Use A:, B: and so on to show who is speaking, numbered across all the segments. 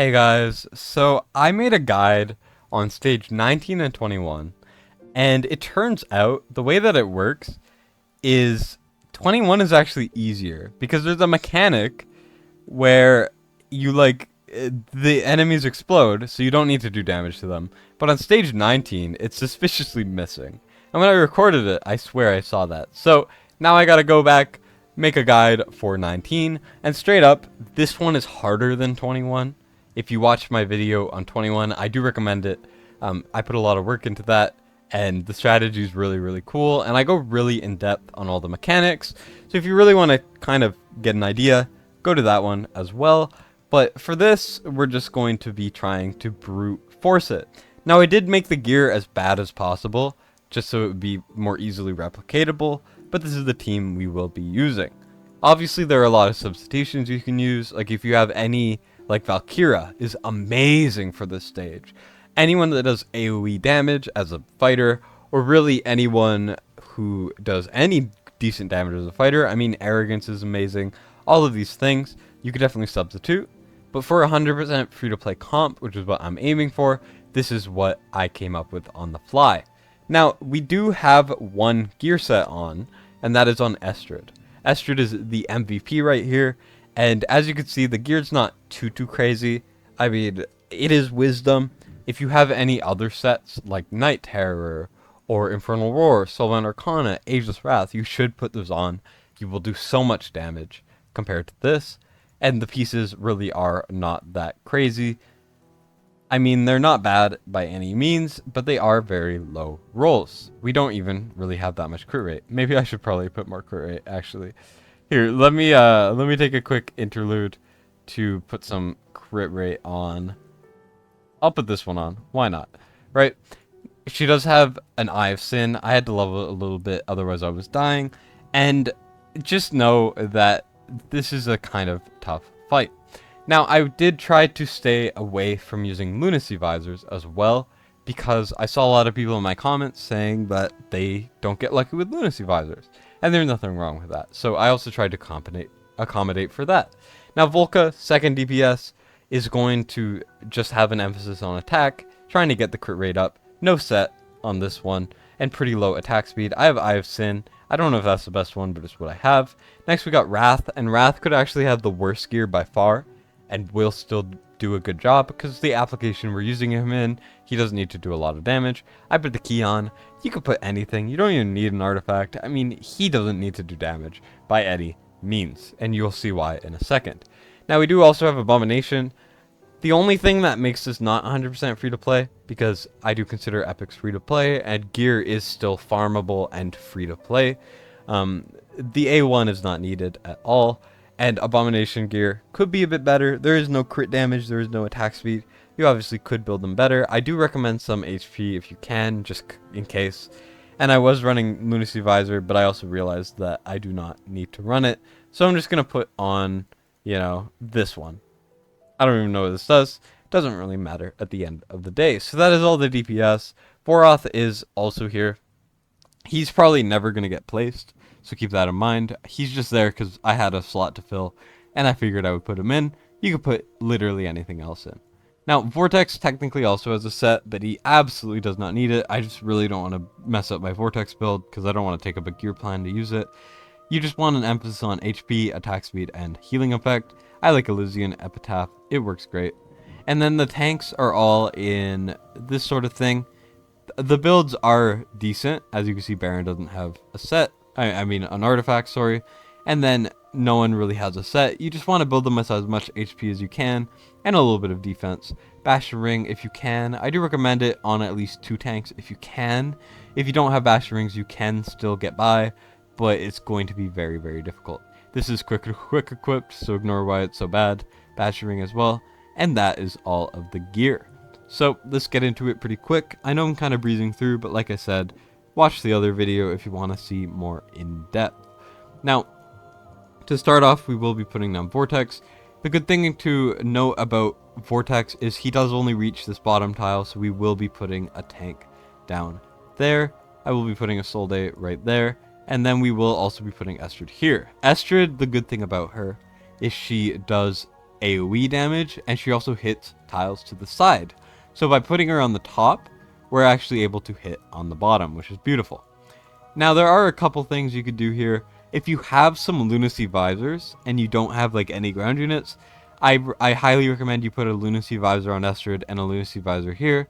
A: Hey guys, so I made a guide on stage 19 and 21, and it turns out the way that it works is 21 is actually easier because there's a mechanic where the enemies explode, so you don't need to do damage to them. But on stage 19, it's suspiciously missing. And when I recorded it, I swear I saw that. So now I gotta go back, make a guide for 19, and straight up, this one is harder than 21. If you watch my video on 21, I do recommend it. I put a lot of work into that, and the strategy is really, really cool, and I go really in depth on all the mechanics. So if you really want to kind of get an idea, go to that one as well. But for this, we're just going to be trying to brute force it. Now, I did make the gear as bad as possible, just so it would be more easily replicatable, but this is the team we will be using. Obviously, there are a lot of substitutions you can use. Like, if you have any, like Valkyria is amazing for this stage. Anyone that does AoE damage as a fighter, or really anyone who does any decent damage as a fighter, I mean, Arrogance is amazing. All of these things, you could definitely substitute. But for 100% free-to-play comp, which is what I'm aiming for, this is what I came up with on the fly. Now, we do have one gear set on, and that is on Estrid. Estrid is the MVP right here, and as you can see, the gear's not too crazy. I mean, it is wisdom. If you have any other sets, like Night Terror, or Infernal Roar, Soulbound Arcana, Ageless Wrath, you should put those on. You will do so much damage compared to this, and the pieces really are not that crazy. I mean, they're not bad by any means, but they are very low rolls. We don't even really have that much crit rate. Maybe I should probably put more crit rate, actually. Here, let me take a quick interlude to put some crit rate on. I'll put this one on. Why not? Right? She does have an Eye of Sin. I had to level it a little bit, otherwise I was dying. And just know that this is a kind of tough fight. Now, I did try to stay away from using Lunacy Visors as well, because I saw a lot of people in my comments saying that they don't get lucky with Lunacy Visors. And there's nothing wrong with that. So I also tried to accommodate for that. Now, Volca, second DPS, is going to just have an emphasis on attack, trying to get the crit rate up. No set on this one, and pretty low attack speed. I have Eye of Sin. I don't know if that's the best one, but it's what I have. Next, we got Wrath, and Wrath could actually have the worst gear by far, and will still do a good job, because the application we're using him in, he doesn't need to do a lot of damage. I put the key on. You could put anything. You don't even need an artifact. I mean, he doesn't need to do damage by any means, and you'll see why in a second. Now, we do also have Abomination. The only thing that makes this not 100% free to play, because I do consider epics free to play, and gear is still farmable and free to play. The A1 is not needed at all, and Abomination gear could be a bit better. There is no crit damage, there is no attack speed. You obviously could build them better. I do recommend some HP if you can, just in case. And I was running Lunacy Visor, but I also realized that I do not need to run it. So I'm just going to put on, you know, this one. I don't even know what this does. Doesn't really matter at the end of the day. So that is all the DPS. Voroth is also here. He's probably never going to get placed, so keep that in mind. He's just there because I had a slot to fill, and I figured I would put him in. You could put literally anything else in. Now, Vortex technically also has a set, but he absolutely does not need it. I just really don't want to mess up my Vortex build, because I don't want to take up a gear plan to use it. You just want an emphasis on HP, attack speed, and healing effect. I like Elysian Epitaph. It works great. And then the tanks are all in this sort of thing. The builds are decent. As you can see, Baron doesn't have a set. I mean, an artifact, sorry. And then no one really has a set. You just want to build them with as much HP as you can, and a little bit of defense. Bastion Ring, if you can. I do recommend it on at least 2 tanks if you can. If you don't have Bastion Rings, you can still get by, but it's going to be very, very difficult. This is quick equipped, so ignore why it's so bad. Bastion Ring as well. And that is all of the gear. So let's get into it pretty quick. I know I'm kind of breezing through, but like I said, watch the other video if you want to see more in depth. Now, to start off, we will be putting down Vortex. The good thing to note about Vortex is he does only reach this bottom tile, so we will be putting a tank down there. I will be putting a Solday right there, and then we will also be putting Estrid here. Estrid, the good thing about her is she does AoE damage, and she also hits tiles to the side. So by putting her on the top, we're actually able to hit on the bottom, which is beautiful. Now there are a couple things you could do here. If you have some Lunacy Visors and you don't have like any ground units, I highly recommend you put a Lunacy Visor on Estrid and a Lunacy Visor here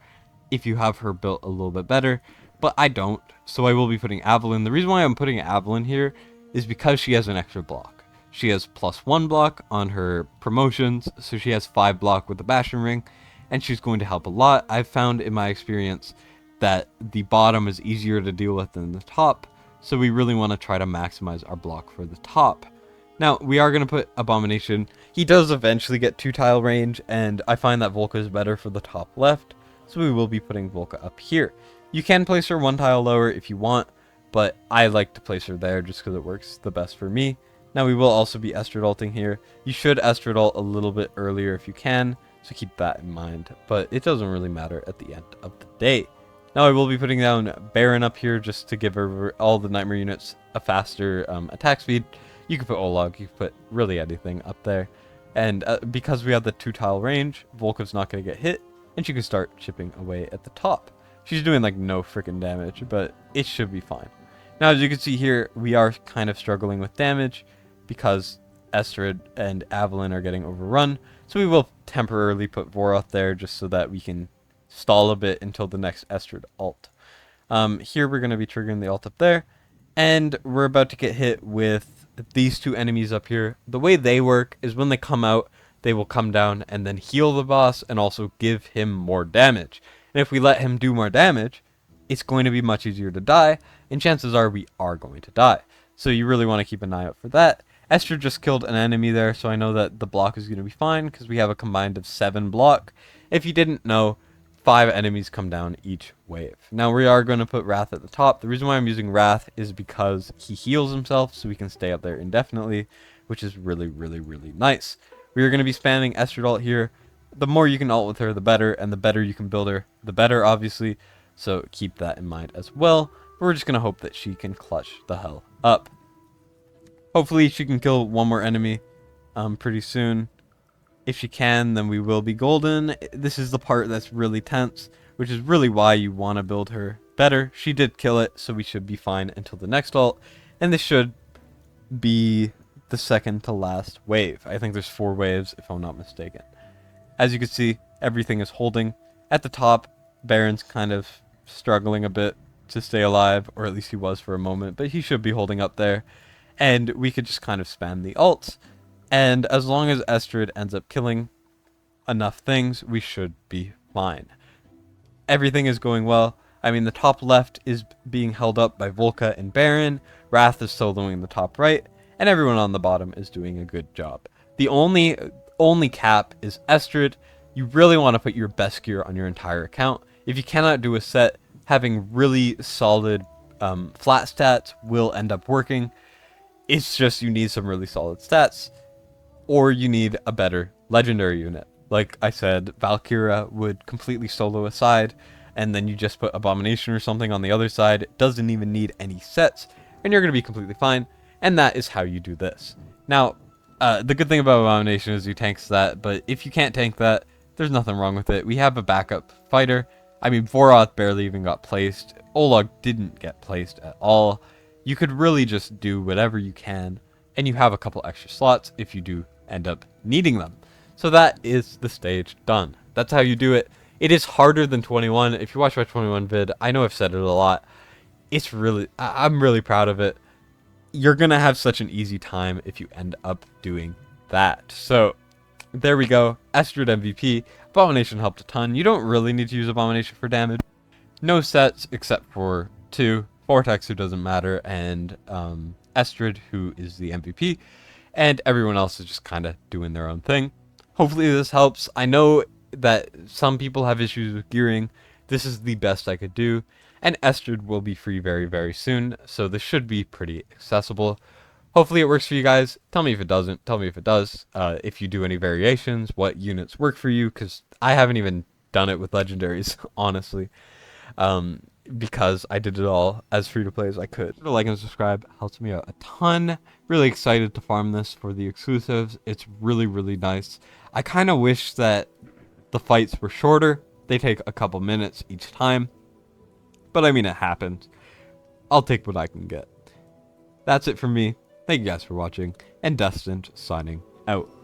A: if you have her built a little bit better, but I don't, so I will be putting Avalyn. The reason why I'm putting Avalyn here is because she has an extra block. She has +1 block on her promotions, so she has 5 block with the Bastion Ring, and she's going to help a lot. I've found in my experience that the bottom is easier to deal with than the top, so we really want to try to maximize our block for the top. Now, we are going to put Abomination. He does eventually get 2 tile range, and I find that Volca is better for the top left, so we will be putting Volca up here. You can place her 1 tile lower if you want, but I like to place her there just because it works the best for me. Now, we will also be Estrid ulting here. You should Estrid ult a little bit earlier if you can, so keep that in mind, but it doesn't really matter at the end of the day. Now I will be putting down Baron up here just to give her all the Nightmare units a faster attack speed. You can put Olag, you can put really anything up there. And because we have the 2 tile range, Volca's not going to get hit, and she can start chipping away at the top. She's doing like no freaking damage, but it should be fine. Now as you can see here, we are kind of struggling with damage because Estrid and Avalyn are getting overrun. So we will temporarily put Voroth there just so that we can stall a bit until the next Estrid ult. Here we're going to be triggering the ult up there, and we're about to get hit with these 2 enemies up here. The way they work is when they come out, they will come down and then heal the boss and also give him more damage. And if we let him do more damage, it's going to be much easier to die, and chances are we are going to die. So you really want to keep an eye out for that. Estrid just killed an enemy there, so I know that the block is going to be fine because we have a combined of 7 block. If you didn't know, 5 enemies come down each wave. Now we are going to put Wrath at the top. The reason why I'm using Wrath is because he heals himself so we can stay up there indefinitely, which is really, really, really nice. We are going to be spamming Estrid ult here. The more you can ult with her, the better, and the better you can build her, the better, obviously. So keep that in mind as well. We're just going to hope that she can clutch the hell up. Hopefully she can kill 1 more enemy pretty soon. If she can, then we will be golden. This is the part that's really tense, which is really why you want to build her better. She did kill it, so we should be fine until the next ult. And this should be the second to last wave. I think there's 4 waves, if I'm not mistaken. As you can see, everything is holding. At the top, Baron's kind of struggling a bit to stay alive, or at least he was for a moment, but he should be holding up there. And we could just kind of spam the ults. And as long as Estrid ends up killing enough things, we should be fine. Everything is going well. I mean, the top left is being held up by Volca and Baron. Wrath is soloing the top right. And everyone on the bottom is doing a good job. The only cap is Estrid. You really want to put your best gear on your entire account. If you cannot do a set, having really solid flat stats will end up working. It's just you need some really solid stats. Or you need a better legendary unit. Like I said, Valkyria would completely solo a side, and then you just put Abomination or something on the other side. It doesn't even need any sets, and you're going to be completely fine. And that is how you do this. Now, the good thing about Abomination is you tanks that, but if you can't tank that, there's nothing wrong with it. We have a backup fighter. I mean, Voroth barely even got placed. Olag didn't get placed at all. You could really just do whatever you can, and you have a couple extra slots if you do end up needing them. So that is the stage done. That's how you do it. It is harder than 21. If you watch my 21 vid, I know I've said it a lot. It's really, I'm really proud of it. You're going to have such an easy time if you end up doing that. So there we go. Estrid MVP. Abomination helped a ton. You don't really need to use Abomination for damage. No sets except for 2. Vortex, who doesn't matter, and Estrid, who is the MVP. And everyone else is just kind of doing their own thing. Hopefully this helps. I know that some people have issues with gearing. This is the best I could do. And Estrid will be free very, very soon. So this should be pretty accessible. Hopefully it works for you guys. Tell me if it doesn't. Tell me if it does. If you do any variations, what units work for you. Because I haven't even done it with legendaries, honestly. Because I did it all as free to play as I could. Like and subscribe helps me out a ton. Really excited to farm this for the exclusives. It's really, really nice. I kind of wish that the fights were shorter. They take a couple minutes each time. But I mean, it happens. I'll take what I can get. That's it from me. Thank you guys for watching. And Destined signing out.